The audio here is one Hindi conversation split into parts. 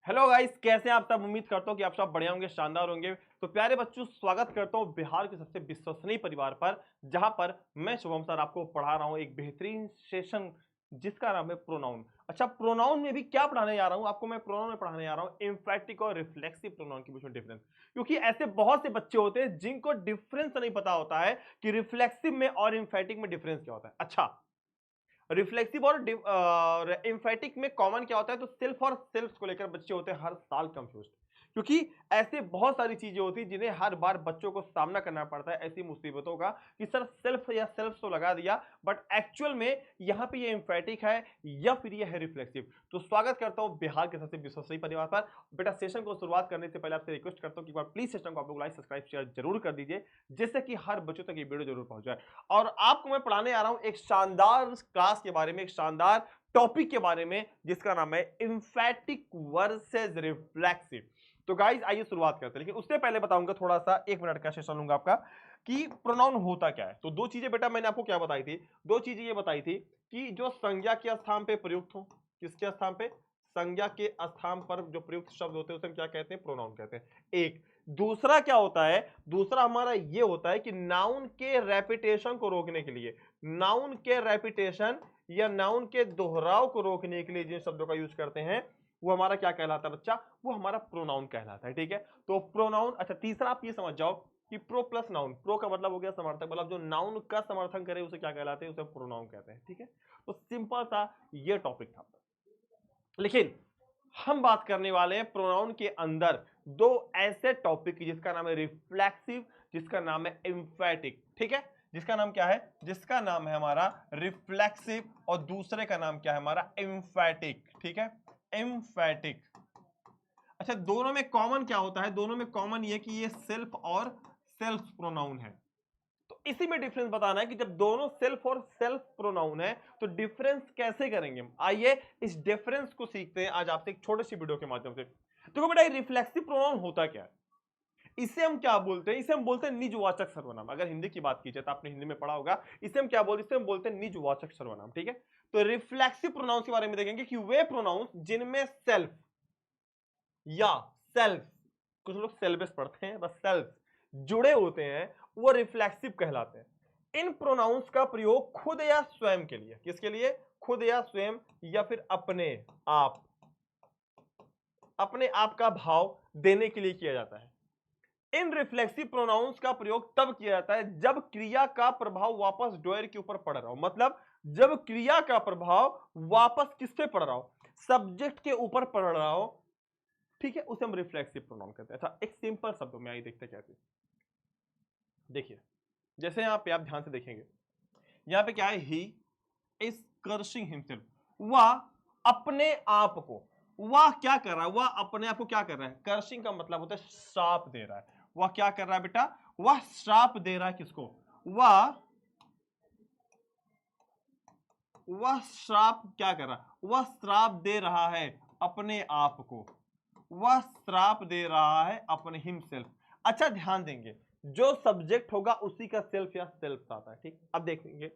हेलो गाइस, कैसे हैं आप सब। उम्मीद करता हूं कि आप सब बढ़िया होंगे, शानदार होंगे। तो प्यारे बच्चों, स्वागत करता हूं बिहार के सबसे विश्वसनीय परिवार पर, जहां पर मैं शुभम सर आपको पढ़ा रहा हूं एक बेहतरीन सेशन जिसका नाम है प्रोनाउन। अच्छा, प्रोनाउन में भी क्या पढ़ाने जा रहा हूं आपको, मैं प्रोनाउन में पढ़ाने जा रहा हूं एम्फैटिक और रिफ्लेक्सिव प्रोनाउन के बीच में डिफरेंस। क्योंकि ऐसे बहुत से बच्चे होते हैं जिनको डिफरेंस नहीं पता होता है कि रिफ्लेक्सिव में और एम्फैटिक में डिफरेंस क्या होता है। अच्छा, रिफ्लेक्सिव और एम्फेटिक में कॉमन क्या होता है, तो सेल्फ और सेल्फ को लेकर बच्चे होते हैं हर साल कंफ्यूज। क्योंकि ऐसे बहुत सारी चीजें होती हैं जिन्हें हर बार बच्चों को सामना करना पड़ता है ऐसी मुसीबतों का कि सर सेल्फ या सेल्फ तो लगा दिया, बट एक्चुअल में यहाँ पे ये एम्फेटिक है या फिर ये है रिफ्लेक्सिव। तो स्वागत करता हूँ बिहार के सबसे विश्वसनीय परिवार पर। बेटा, सेशन को शुरुआत करने से पहले आपसे रिक्वेस्ट करता हूँ कि एक बार प्लीज सेशन को आप लोग लाइक सब्सक्राइब शेयर जरूर कर दीजिए, जिससे कि हर बच्चों तक ये वीडियो जरूर पहुंच जाए। और आपको मैं पढ़ाने आ रहा हूं एक शानदार क्लास के बारे में, एक शानदार टॉपिक के बारे में, जिसका नाम है एम्फैटिक वर्सेस रिफ्लेक्सिव। तो गाइस आइए शुरुआत करते हैं, लेकिन उससे पहले बताऊंगा थोड़ा सा, 1 मिनट का सेशन लूंगा आपका कि प्रोनाउन होता क्या है। तो दो चीजें बेटा मैंने आपको क्या बताई थी, दो चीजें ये बताई थी कि जो संज्ञा के स्थान पे प्रयुक्त हो, किसके स्थान पे, संज्ञा के स्थान पर जो प्रयुक्त शब्द होते हैं उसे हम क्या कहते हैं, प्रोनाउन कहते हैं। एक दूसरा क्या होता है, दूसरा हमारा ये होता है कि नाउन के रेपिटेशन को रोकने के लिए, नाउन के रेपिटेशन या नाउन के दोहराव को रोकने के लिए जिन शब्दों का यूज करते हैं वो हमारा क्या कहलाता है बच्चा, वो हमारा प्रोनाउन कहलाता है। ठीक है, तो प्रोनाउन। अच्छा, तीसरा आप ये समझ जाओ कि प्रो प्लस नाउन, प्रो का मतलब हो गया समर्थक, मतलब जो नाउन का समर्थन करे उसे क्या कहलाते हैं, उसे प्रोनाउन कहते हैं। ठीक है, तो सिंपल सा ये टॉपिक था। लेकिन हम बात करने वाले हैं प्रोनाउन के अंदर दो ऐसे टॉपिक की, जिसका नाम है रिफ्लेक्सिव, जिसका नाम है एम्फैटिक। ठीक है, जिसका नाम क्या है, जिसका नाम है हमारा रिफ्लेक्सिव, और दूसरे का नाम क्या है हमारा, एम्फैटिक। ठीक है, एम्फैटिक। अच्छा, दोनों में कॉमन क्या होता है, दोनों में कॉमन ये कि ये सेल्फ और सेल्फ प्रोनाउन है। तो इसी में डिफरेंस बताना है कि जब दोनों सेल्फ और सेल्फ प्रोनाउन है तो डिफरेंस कैसे करेंगे हम। आइए इस डिफरेंस को सीखते हैं आज आपसे एक छोटी सी वीडियो के माध्यम से। देखो बेटा, रिफ्लेक्सिव प्रोनाउन होता क्या है, इसे हम क्या बोलते हैं, इसे हम बोलते हैं निजवाचक सर्वनाम। अगर हिंदी की बात की जाए तो आपने हिंदी में पढ़ा होगा, इसे हम क्या बोलते हैं, इसे हम बोलते हैं निजवाचक सर्वनाम। ठीक है, तो रिफ्लेक्सिव प्रोनाउंस के बारे में देखेंगे कि वे प्रोनाउंस जिनमें सेल्फ या सेल्फ, कुछ लोग सेल्फेस पढ़ते हैं, बस सेल्फ जुड़े होते हैं, वो रिफ्लेक्सिव कहलाते हैं। इन प्रोनाउंस का प्रयोग खुद या स्वयं के लिए, किसके लिए, खुद या स्वयं या फिर अपने आप, अपने आप का भाव देने के लिए किया जाता है। इन रिफ्लेक्सिव प्रोनाउंस का प्रयोग तब किया जाता है जब क्रिया का प्रभाव वापस डोयर के ऊपर पड़ रहा हो। मतलब जब क्रिया का प्रभाव वापस किस पे पड़ रहा हो, सब्जेक्ट के ऊपर पड़ रहा हो। ठीक है, उसे हम रिफ्लेक्सिव प्रोनाउन कहते हैं। अच्छा, एक सिंपल शब्द में आइए देखते कैसे। देखिए, जैसे यहां पे आप ध्यान से देखेंगे, यहां पे क्या है, ही इज कर्सिंग हिमसेल्फ, वह अपने आप को, वह क्या कर रहा है, वह अपने आप को क्या कर रहा है, कर्सिंग का मतलब होता है श्राप दे रहा है। वह क्या कर रहा है बेटा, वह श्राप दे रहा है किसको, वह श्राप क्या कर रहा है, वह श्राप दे रहा है अपने आप को, वह श्राप दे रहा है अपने हिमसेल्फ। अच्छा, ध्यान देंगे, जो सब्जेक्ट होगा उसी का सेल्फ या सेल्फ आता है। ठीक, अब देखेंगे,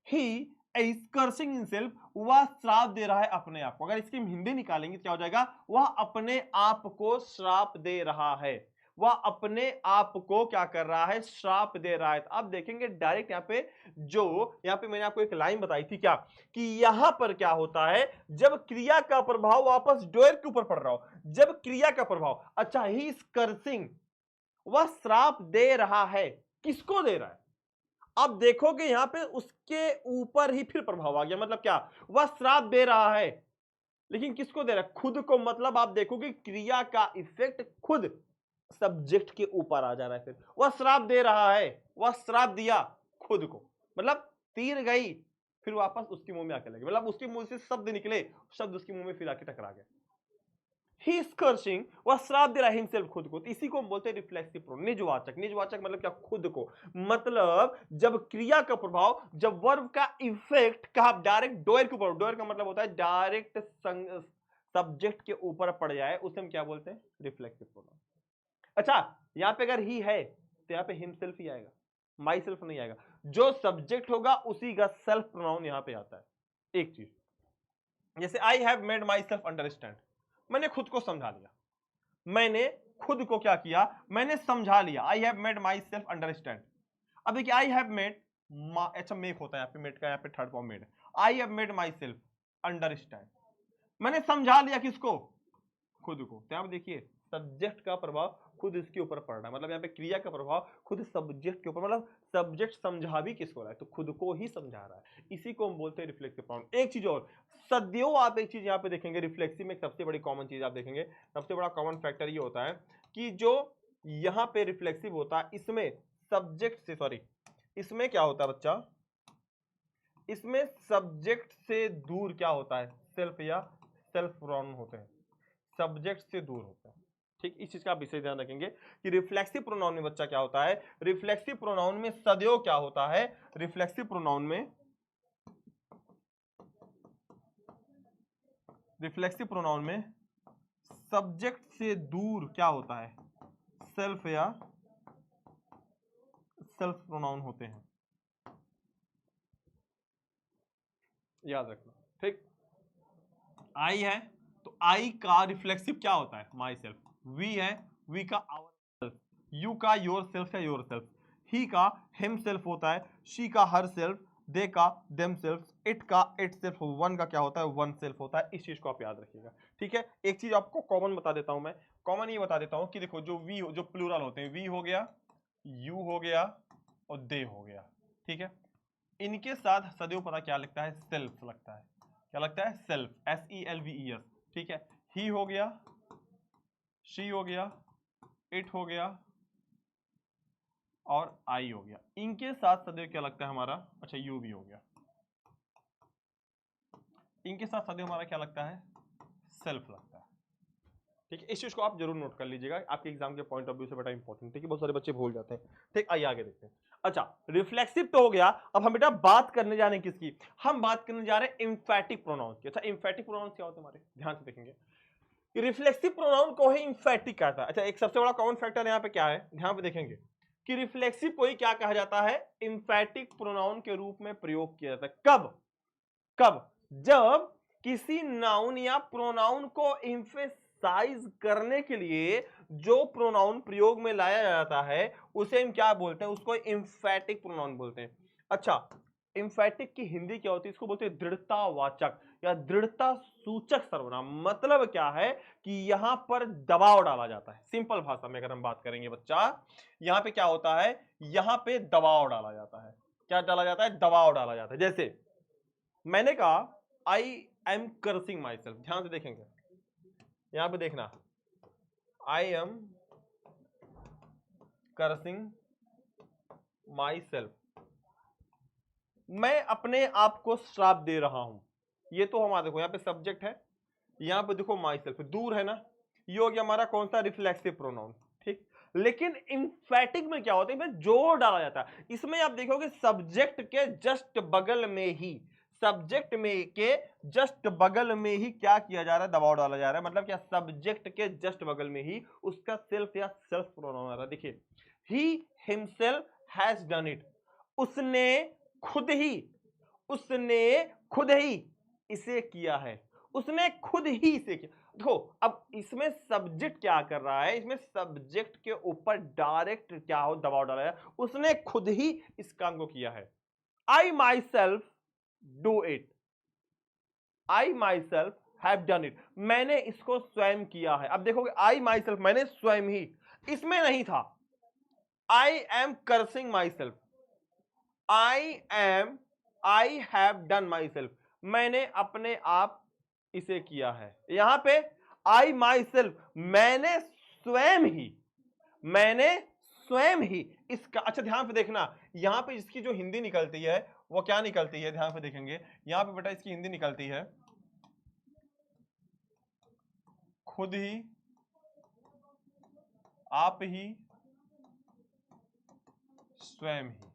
ही इज कर्सिंग हिमसेल्फ, वह श्राप दे रहा है अपने आप को। अगर इसकी हिंदी निकालेंगे क्या हो जाएगा, वह अपने आप को श्राप दे रहा है, वह अपने आप को क्या कर रहा है, श्राप दे रहा है। तो अब देखेंगे डायरेक्ट यहाँ पे, जो यहाँ पे मैंने आपको एक लाइन बताई थी क्या, कि यहां पर क्या होता है, जब क्रिया का प्रभाव वापस डोयर के ऊपर पड़ रहा हो, जब क्रिया का प्रभाव, अच्छा ही इज कर्सिंग, वह श्राप दे रहा है, किसको दे रहा है, अब देखोगे यहां पे उसके ऊपर ही फिर प्रभाव आ गया। मतलब क्या, वह श्राप दे रहा है, लेकिन किसको दे रहा है, खुद को। मतलब आप देखोगे क्रिया का इफेक्ट खुद सब्जेक्ट के ऊपर आ जा रहा है। फिर वह श्राप दे रहा है, वह श्राप दिया खुद को, मतलब तीर गई फिर वापस उसके मुंह में आके लगी, मतलब उसके मुंह से शब्द निकले, शब्द उसके मुंह में फिर आके टकरा गया। ही इज कर्सिंग, वह श्राप दे रहा है हिमसेल्फ, खुद को। तो इसी को हम बोलते हैं रिफ्लेक्सिव प्रोनाउन, निजवाचक। निजवाचक मतलब क्या, खुद को। मतलब जब क्रिया का प्रभाव, जब वर्ब का इफेक्ट कहा डायरेक्ट डोयर के ऊपर, डोयर का मतलब होता है डायरेक्ट सब्जेक्ट के ऊपर पड़ जाए, उसे हम क्या बोलते हैं, रिफ्लेक्सिव प्रोनाउन। अच्छा, यहां पे अगर ही है तो यहां पे हिमसेल्फ ही आएगा, माई सेल्फ नहीं आएगा। जो सब्जेक्ट होगा उसी का सेल्फ प्रोनाउन यहां पे आता है। एक चीज, जैसे I have made my self understand, मैंने खुद को समझा लिया, मैंने खुद को क्या किया, मैंने समझा लिया। I have made my self understand. अब देखिए आई हैव मेड, अच्छा मेक होता है यहाँ पे, मेड का यहाँ पे third form made. I have made my self understand, मैंने समझा लिया किसको, खुद को। तो यहाँ पे देखिए सब्जेक्ट का प्रभाव खुद इसके ऊपर पड़ रहा है, मतलब यहाँ पे क्रिया का प्रभाव खुद सब्जेक्ट के ऊपर, मतलब सब्जेक्ट समझा भी किसको रहा है, तो खुद को ही समझा रहा है। इसी को हम बोलते हैं रिफ्लेक्सिव प्रोनाउन। एक चीज और, सदैव आप एक चीज यहाँ पे देखेंगे रिफ्लेक्सिव में, सबसे बड़ी कॉमन चीज आप देखेंगे, सबसे बड़ा कॉमन फैक्टर ये होता है कि जो यहाँ पे रिफ्लेक्सिव होता है इसमें सब्जेक्ट से, सॉरी इसमें क्या होता है बच्चा, इसमें सब्जेक्ट से दूर क्या होता है, सेल्फ या सेल्फ प्रोनाउन होते हैं, सब्जेक्ट से दूर होता है। ठीक, इस चीज का आप विशेष ध्यान रखेंगे कि रिफ्लेक्सिव प्रोनाउन में बच्चा क्या होता है, रिफ्लेक्सिव प्रोनाउन में सदैव क्या होता है, रिफ्लेक्सिव प्रोनाउन में, रिफ्लेक्सिव प्रोनाउन में सब्जेक्ट से दूर क्या होता है, सेल्फ या सेल्फ प्रोनाउन होते हैं, याद रखना। ठीक, आई है तो आई का रिफ्लेक्सिव क्या होता है, माई सेल्फ। वी है, वी का आवर सेल्फ, यू का योर सेल्फ या योर सेल्फ, ही का हिम सेल्फ होता है, शी का हर सेल्फ, दे का देम सेल्फ, इट का इट सेल्फ, वन का क्या होता है, वन सेल्फ होता है। इस चीज को आप याद रखिएगा। ठीक है, एक चीज आपको कॉमन बता देता हूं मैं, कॉमन ये बता देता हूं कि देखो जो वी, जो प्लूरल होते हैं, वी हो गया, यू हो गया और दे हो गया। ठीक है, इनके साथ सदैव पता क्या लगता है, सेल्फ लगता है। क्या लगता है, सेल्फ, SELVES। ठीक है, ही हो गया, शी हो गया, इट हो गया और आई हो गया। इनके साथ सदैव क्या लगता है हमारा, अच्छा यू भी हो गया, इनके साथ सदैव हमारा क्या लगता है, सेल्फ लगता है। ठीक है, इस चीज को आप जरूर नोट कर लीजिएगा, आपके एग्जाम के पॉइंट ऑफ व्यू से बड़ा इंपॉर्टेंट है कि बहुत सारे बच्चे भूल जाते हैं। ठीक, आइए आगे देखते हैं। अच्छा, रिफ्लेक्सिव तो हो गया, अब हम बेटा बात करने जा रहे हैं किसकी, हम बात करने जा रहे हैं इंफैटिक प्रोनाउंस की। अच्छा, इंफैटिक प्रोनाउंस क्या होते हैं हमारे, ध्यान से देखेंगे, रिफ्लेक्सिव प्रोनाउन को ही इंफैटिक कहता है। अच्छा, एक सबसे बड़ा कॉमन फैक्टर यहाँ पे क्या है, ध्यान पे देखेंगे कि रिफ्लेक्सिव को ही क्या कहा जाता है, इंफैटिक प्रोनाउन के रूप में प्रयोग किया जाता है। कब, कब, जब किसी नाउन या प्रोनाउन को एम्फेसाइज करने के लिए जो प्रोनाउन प्रयोग में लाया जाता है उसे हम क्या बोलते हैं, उसको एम्फैटिक प्रोनाउन बोलते हैं। अच्छा, एम्फैटिक की हिंदी क्या होती है, इसको बोलते हैं दृढ़तावाचक या दृढ़ता सूचक सर्वनाम। मतलब क्या है कि यहां पर दबाव डाला जाता है। सिंपल भाषा में अगर हम बात करेंगे बच्चा, यहां पे क्या होता है, यहां पे दबाव डाला जाता है। क्या डाला जाता है, दबाव डाला जाता है। जैसे मैंने कहा I am cursing my self, ध्यान से देखेंगे यहां पे देखना, I am cursing my self, मैं अपने आप को श्राप दे रहा हूं। ये तो हमारा देखो यहाँ पे सब्जेक्ट है, यहां पे देखो माई सेल्फ, दूर है ना, ये हो गया हमारा कौन सा, रिफ्लेक्सिव प्रोनाउन। ठीक, लेकिन इंफैटिक में क्या होता है, इसमें जोर डाला जाता है। इसमें आप देखोगे सब्जेक्ट के जस्ट बगल में ही, सब्जेक्ट में के जस्ट बगल में ही क्या किया जा रहा है, दबाव डाला जा रहा है। मतलब क्या, सब्जेक्ट के जस्ट बगल में ही उसका सेल्फ या सेल्फ प्रोनाउन आ रहा है। देखिए, ही हिमसेल्फ हैज डन इट, उसने खुद ही, उसने खुद ही इसे किया है, उसने खुद ही इसे किया। देखो अब इसमें सब्जेक्ट क्या कर रहा है, इसमें सब्जेक्ट के ऊपर डायरेक्ट क्या हो, दबाव डाला है, उसने खुद ही इस काम को किया है। I myself do it, I myself have done it, मैंने इसको स्वयं किया है। अब देखोगे आई माई सेल्फ, मैंने स्वयं ही, इसमें नहीं था I am cursing my self, I have done my self, मैंने अपने आप इसे किया है। यहां पे आई माई सेल्फ, मैंने स्वयं ही, मैंने स्वयं ही इसका, अच्छा ध्यान पे देखना, यहां पे इसकी जो हिंदी निकलती है वो क्या निकलती है, ध्यान पे देखेंगे, यहां पे बेटा इसकी हिंदी निकलती है खुद ही, आप ही, स्वयं ही।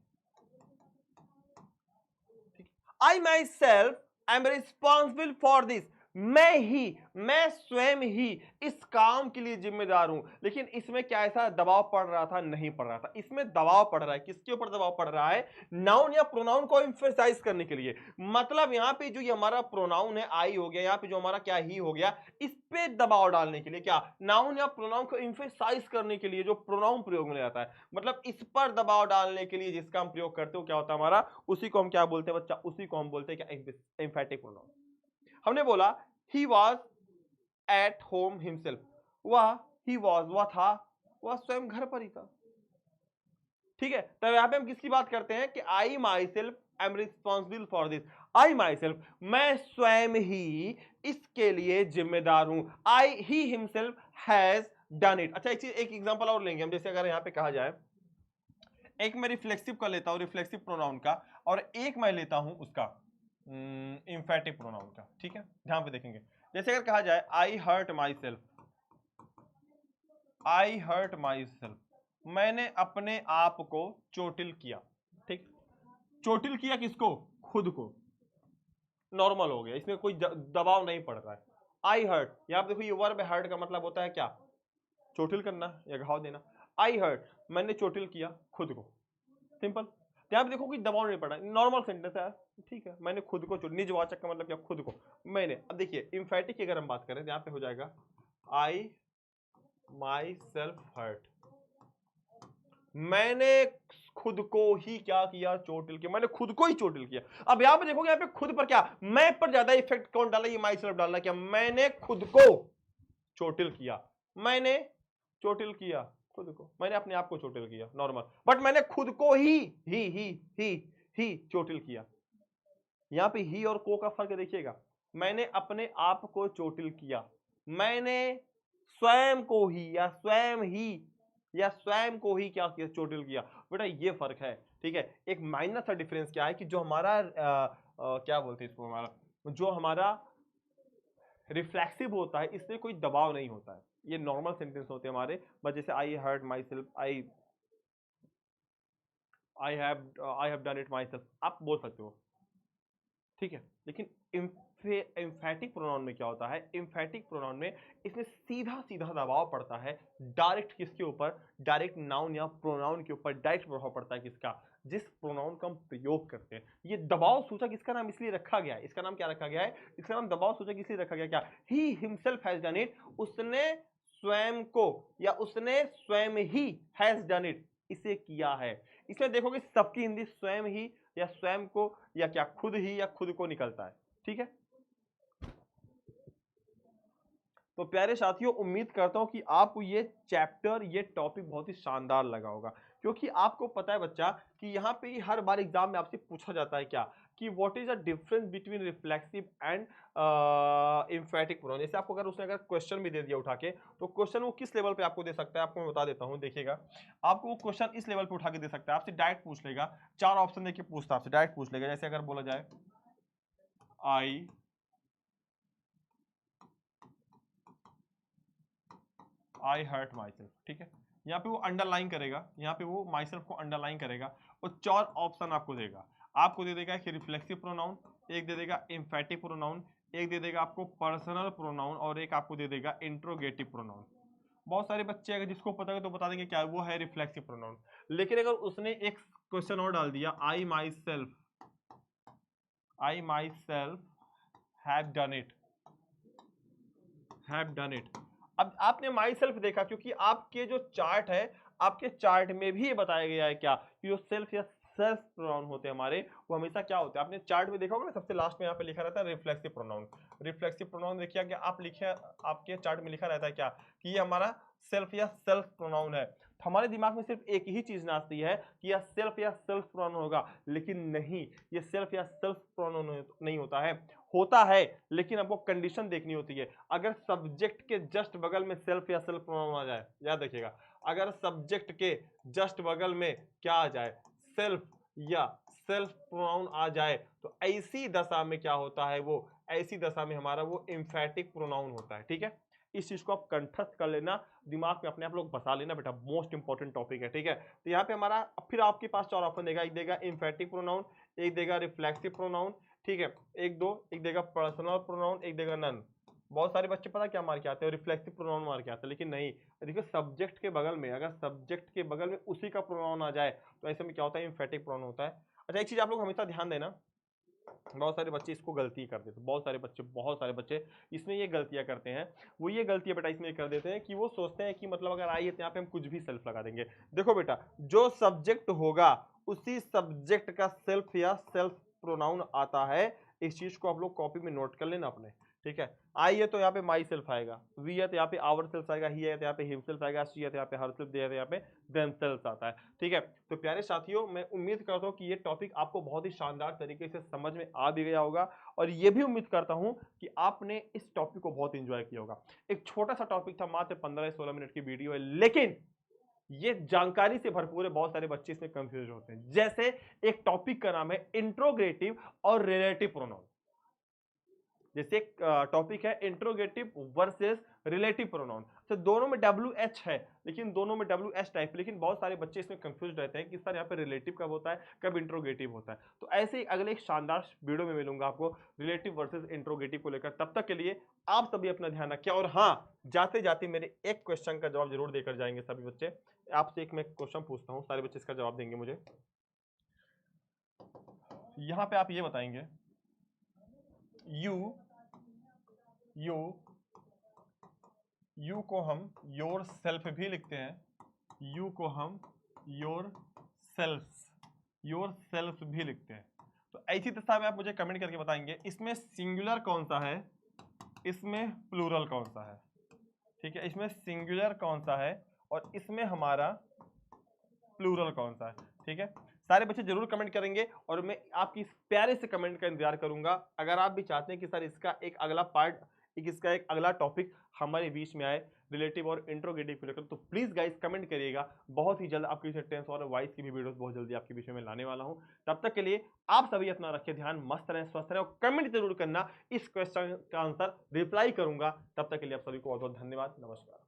I myself I am responsible for this, मैं स्वयं ही इस काम के लिए जिम्मेदार हूं। लेकिन इसमें क्या ऐसा दबाव पड़ रहा था? नहीं पड़ रहा था। इसमें दबाव पड़ रहा है, किसके ऊपर दबाव पड़ रहा है? नाउन या प्रोनाउन को एम्फेसाइज करने के लिए। मतलब यहां पे जो ये हमारा प्रोनाउन है आई हो गया, यहां पे जो हमारा क्या ही हो गया, इस पे दबाव डालने के लिए, क्या नाउन या प्रोनाउन को एम्फेसाइज करने के लिए जो प्रोनाउन प्रयोग में जाता है, मतलब इस पर दबाव डालने के लिए जिसका हम प्रयोग करते हो, क्या होता है हमारा, उसी को हम क्या बोलते हैं बच्चा? उसी को हम बोलते हैं क्या? Emphatic pronoun. हमने बोला he was at home himself, वह था, वह स्वयं घर पर ही था। ठीक है, तो यहां पे हम किसकी बात करते हैं कि I myself I am responsible for this. I myself, मैं स्वयं ही इसके लिए जिम्मेदार हूं। I he himself has done it. अच्छा, एक एग्जांपल और लेंगे हम। जैसे अगर यहां पे कहा जाए, एक मैं रिफ्लेक्सिव का लेता हूं, रिफ्लेक्सिव प्रोनाउन का, और एक मैं लेता हूं उसका इंफेटिव प्रोनाउन का। ठीक है, ध्यान पे देखेंगे। जैसे अगर कहा जाए I hurt myself, I hurt myself, मैंने अपने आप को चोटिल किया। ठीक, चोटिल किया किसको? खुद को। नॉर्मल हो गया, इसमें कोई दबाव नहीं पड़ रहा है। आई हर्ट, यहां पे देखो ये वर्ब हर्ट का मतलब होता है क्या? चोटिल करना या घाव देना। आई हर्ट, मैंने चोटिल किया खुद को। सिंपल। यहां पे देखो कोई दबाव नहीं पड़ा, नॉर्मल सेंटेंस है। ठीक है, मैंने खुद को, निजवाचक का मतलब क्या? खुद को, मैंने। अब देखिए इंफेटिक की अगर हम बात करें तो यहां पे हो जाएगा आई माई सेल्फ हर्ट, मैंने खुद को ही क्या किया? चोटिल किया, मैंने खुद को ही चोटिल किया। अब यहां पे देखोगे, यहां पे खुद पर क्या, मैं पर ज्यादा इफेक्ट कौन डाला? ये माई सेल्फ डालना। क्या? मैंने खुद को चोटिल किया, मैंने चोटिल किया खुद को, मैंने अपने आप को चोटिल किया, नॉर्मल। बट मैंने खुद को ही चोटिल किया। यहां पे ही और को का फर्क देखिएगा। मैंने अपने आप को चोटिल किया, मैंने स्वयं को ही या स्वयं को ही क्या किया? चोटिल किया। बेटा ये फर्क है। ठीक है, एक माइनर सा डिफरेंस क्या है कि जो हमारा क्या बोलते हैं इसको, हमारा जो हमारा रिफ्लेक्सिव होता है, इसमें कोई दबाव नहीं होता है। ये नॉर्मल सेंटेंस होते हैं हमारे। बस जैसे I hurt myself, I have done it myself, आप बोल सकते हो। ठीक है, लेकिन एम्फेटिक प्रोनाउन में क्या होता है? एम्फेटिक प्रोनाउन में इसमें सीधा सीधा दबाव पड़ता है। डायरेक्ट किसके ऊपर? डायरेक्ट नाउन या प्रोनाउन के ऊपर डायरेक्ट प्रभाव पड़ता है। किसका? जिस प्रोनाउन का हम प्रयोग करते हैं। ये दबाव सूचक इसका नाम इसलिए रखा गया है। इसका नाम क्या रखा गया है? इसका नाम दबाव सूचक इसलिए रखा गया, क्या? ही हिमसेल्फ हैज डन इट, उसने स्वयं को या उसने स्वयं ही हैज डन इट, इसे किया है। इसमें देखोगे सबकी हिंदी स्वयं ही या स्वयं को या क्या खुद ही या खुद को निकलता है। ठीक है, तो प्यारे साथियों, उम्मीद करता हूं कि आपको ये चैप्टर, ये टॉपिक बहुत ही शानदार लगा होगा। क्योंकि आपको पता है बच्चा कि यहाँ पे हर बार एग्जाम में आपसे पूछा जाता है क्या, कि what is the difference between reflexive and emphatic pronoun. जैसे आपको अगर उसने अगर क्वेश्चन भी दे दिया उठा के, तो क्वेश्चन वो किस लेवल पे आपको दे सकता है, आपको मैं बता देता हूँ। देखिएगा, आपको वो क्वेश्चन इस लेवल पे उठा के दे सकता है, आपसे डायरेक्ट पूछ लेगा। 4 ऑप्शन देके पूछता है आपसे, डायरेक्ट पूछ लेगा। जैसे अगर बोला जाए आई हर्ट माई सेल्फ, ठीक है, यहाँ पे वो अंडरलाइन करेगा, यहाँ पे वो माई सेल्फ को अंडरलाइन करेगा और 4 ऑप्शन आपको देगा। आपको दे देगा कि रिफ्लेक्सिव प्रोनाउन, एक दे देगा एम्फेटिक प्रोनाउन, एक दे देगा आपको पर्सनल प्रोनाउन, और एक आपको दे देगा इंट्रोगेटिव प्रोनाउन। बहुत सारे बच्चे अगर जिसको पता है तो बता देंगे क्या वो है रिफ्लेक्सिव प्रोनाउन। लेकिन अगर उसने एक क्वेश्चन और डाल दिया, I myself have done it. अब आपने माई सेल्फ देखा, क्योंकि आपके जो चार्ट है, आपके चार्ट में भी ये बताया गया है क्या, कि जो सेल्फ या सेल्फ प्रोनाउन होते हैं हमारे, वो हमेशा क्या होते हैं? आपने चार्ट में देखा होगा ना, सबसे लास्ट में यहाँ पे लिखा रहता है रिफ्लेक्सिव प्रोनाउन। रिफ्लेक्सिव प्रोनाउन देखिए कि आप लिखे, आपके चार्ट में लिखा रहता है क्या, कि ये हमारा सेल्फ या सेल्फ प्रोनाउन है। हमारे दिमाग में सिर्फ एक ही चीज नाचती है कि यह सेल्फ या सेल्फ प्रोनाउन होगा, लेकिन नहीं, ये सेल्फ या सेल्फ प्रोनाउन नहीं होता है, लेकिन आपको कंडीशन देखनी होती है। अगर सब्जेक्ट के जस्ट बगल में सेल्फ या सेल्फ प्रोनाउन आ जाए, याद रखिएगा, अगर सब्जेक्ट के जस्ट बगल में क्या आ जाए, सेल्फ या सेल्फ प्रोनाउन आ जाए, तो ऐसी दशा में क्या होता है, वो ऐसी दशा में हमारा वो एम्फेटिक प्रोनाउन होता है। ठीक है, इस चीज को आप कंठस्थ कर लेना, दिमाग में अपने आप लोग बसा लेना बेटा, मोस्ट इंपॉर्टेंट टॉपिक है। ठीक है, तो यहाँ पे हमारा फिर आपके पास 4 ऑप्शन देगा, एक देगा एम्फेटिक प्रोनाउन, एक देगा रिफ्लेक्सिव प्रोनाउन, ठीक है, एक दो, एक देगा पर्सनल प्रोनाउन, एक देगा नन। बहुत सारे बच्चे पता क्या मार के आते हैं, रिफ्लेक्सिव प्रोनाउन मार के आते हैं, लेकिन नहीं, देखिए सब्जेक्ट के बगल में, अगर सब्जेक्ट के बगल में उसी का प्रोनाउन आ जाए तो ऐसे में क्या होता है, एम्फेटिक प्रोनाउन होता है। अच्छा, एक चीज आप लोग हमेशा ध्यान देना, बहुत सारे बच्चे इसको गलती कर देते हैं, बहुत सारे बच्चे इसमें ये गलतियां करते हैं। वो ये गलतियां बेटा इसमें कर देते हैं कि वो सोचते हैं कि मतलब अगर आई है तो यहाँ पे हम कुछ भी सेल्फ लगा देंगे। देखो बेटा, जो सब्जेक्ट होगा उसी सब्जेक्ट का सेल्फ या सेल्फ प्रोनाउन आता है। इस चीज को आप लोग कॉपी में नोट कर लेना अपने, ठीक है। आई है तो यहाँ पे माई सेल्फ आएगा, वी है तो यहाँ पे आवर सेल्फ आएगा, ही है तो यहाँ पे हिम सेल्फ आएगा, शी है तो यहाँ पे हर सेल्फ, दे है तो यहाँ पे देम सेल्फ आता है, ठीक है। तो प्यारे साथियों, मैं उम्मीद करता हूँ कि ये टॉपिक आपको बहुत ही शानदार तरीके से समझ में आ भी गया होगा, और ये भी उम्मीद करता हूँ कि आपने इस टॉपिक को बहुत एंजॉय किया होगा। एक छोटा सा टॉपिक था, मात्र 15-16 मिनट की वीडियो है, लेकिन ये जानकारी से भरपूर है। बहुत सारे बच्चे इसमें कंफ्यूज होते हैं। जैसे एक टॉपिक का नाम है इंट्रोगेटिव और रिलेटिव प्रोनाउन। जैसे एक टॉपिक है इंट्रोगेटिव वर्सेस रिलेटिव प्रोनाउन, तो दोनों में WH है, लेकिन दोनों में WH टाइप, लेकिन बहुत सारे बच्चे इसमें कंफ्यूज रहते हैं कि सर यहाँ पे रिलेटिव कब होता है, कब इंट्रोगेटिव होता है। तो ऐसे ही अगले एक शानदार वीडियो में मिलूंगा आपको रिलेटिव वर्सेस इंट्रोगेटिव को लेकर। तब तक के लिए आप सभी अपना ध्यान रखिए, और हाँ, जाते जाते मेरे एक क्वेश्चन का जवाब जरूर देकर जाएंगे सभी बच्चे। आपसे एक मैं क्वेश्चन पूछता हूँ, सारे बच्चे इसका जवाब देंगे मुझे। यहाँ पे आप ये बताएंगे, यू को हम योर सेल्फ भी लिखते हैं, यू को हम योर सेल्फ भी लिखते हैं। तो ऐसी दशा में आप मुझे कमेंट करके बताएंगे इसमें सिंगुलर कौन सा है, इसमें प्लूरल कौन सा है, ठीक है। इसमें सिंगुलर कौन सा है और इसमें हमारा प्लूरल कौन सा है, ठीक है। सारे बच्चे जरूर कमेंट करेंगे और मैं आपकी इस प्यारे से कमेंट का इंतजार करूंगा। अगर आप भी चाहते हैं कि सर इसका एक अगला पार्ट, इसका एक अगला टॉपिक हमारे बीच में आए रिलेटिव और इंट्रोगेटिव को लेकर, तो प्लीज गाइस कमेंट करिएगा। बहुत ही जल्द आपकी सेंटेंस और वॉइस की भी वीडियोस बहुत जल्दी आपके बीच में लाने वाला हूं। तब तक के लिए आप सभी अपना रखिए ध्यान, मस्त रहें, स्वस्थ रहें, और कमेंट जरूर करना, इस क्वेश्चन का आंसर रिप्लाई करूंगा। तब तक के लिए आप सभी को बहुत बहुत धन्यवाद, नमस्कार।